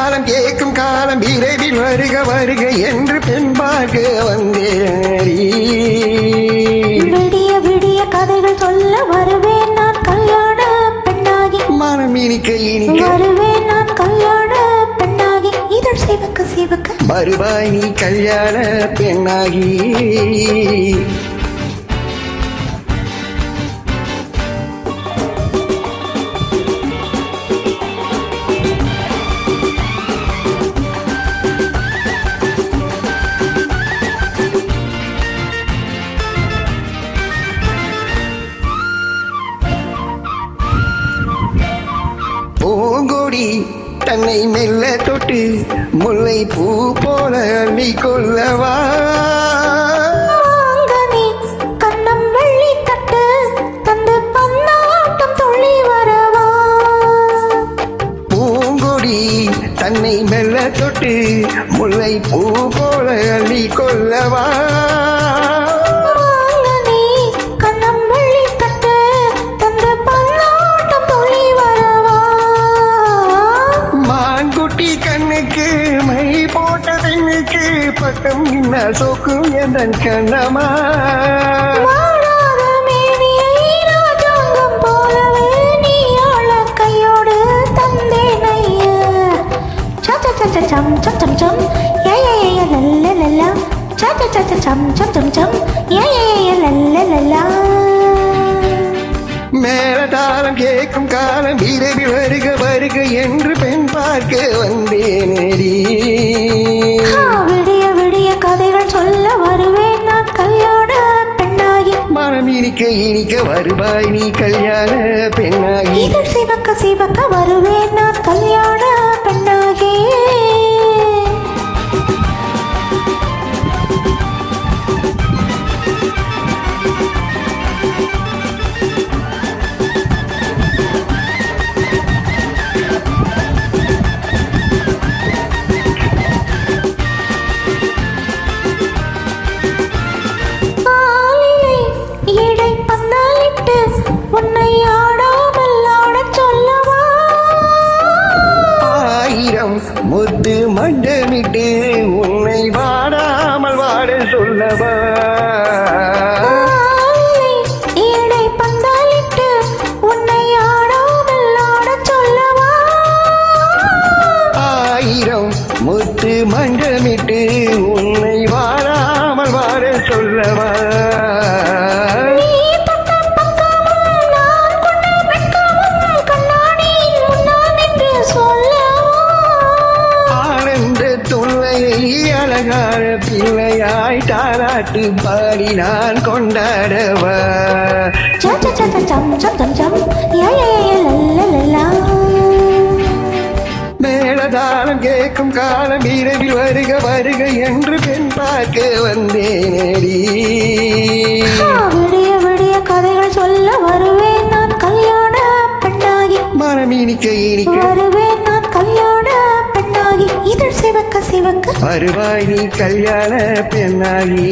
மேலதாளம் கேட்கும் காலம் விரைவில் வருக வருக என்று பெண் பார்க்க வந்தேன். விடிய விடிய கதைகள் சொல்ல வருவேன் நான் கல்யாண பெண்ணாகி. மனம் இனிக்க இனிக்க வருவேன் நான் கல்யாண பெண்ணாகி. இதழ் சிவக்க சிவக்க வருவாய் நீ கல்யாண பெண்ணாகி. பூங்கொடி தன்னை மெல்ல தொட்டு முல்லை பூ போல அள்ளி கொள்ளவா. கண்ணம் வெள்ளி கட்டு தந்து பந்தாட்டம் துள்ளி வரவா. பூங்கொடி தன்னை மெல்ல தொட்டு முல்லை பூ போல அள்ளி கொள்ளவா. கண்ணுக்கு மை போட்ட பெண்ணுக்கு பட்டம் என்ன சோக்கும் என் கண்ணமா. கையோடு தந்தேனைய சம் சம் சம் சம் லல்லா சம் சம் சம் லல்லா. மேலதாளம் கேட்கும் காலம் விரைவில் வருக வருக என்று பெண் பார்க்க வந்தேனேடி. விடிய விடிய கதைகள் சொல்ல வருவேன் நான் கல்யாண பெண்ணாகி. மனம் இனிக்க இனிக்க வருவாய் நீ கல்யாண பெண்ணாகி. இதழ் சிவக்க சிவக்க வருவேன் நான் கல்யாண பெண்ணாகி. உன்னை ஆடாமல் ஆடச் சொல்லவா. ஆயிரம் முத்து மண்டமிட்டு உன்னை வாடாமல் வாட சொல்லவா. ஏடை பந்தாலிட்டு உன்னை ஆடாமல் ஆடச் சொல்லவா. ஆயிரம் முத்து மண்டமிட்டு உன்னை வாடாமல் வாட சொல்லவா. அழகான பிள்ளையாய் தாராட்டு பாடி நான் கொண்டாடவா. மேலதாளம் கேட்கும் காலம் விரைவில் வருக வருக என்று பெண் பார்க்க வந்தேனேடி. விடிய விடிய கதைகள் சொல்ல வருவேன் நான் கல்யாண பெண்ணாகி. மனம் இனிக்க இனிக்க வருவேன் நான் கல்யாண பெண்ணாகி. இதழ் சிவக்க சிவக்க வருவாய் நீ கல்யாண பெண்ணாகி.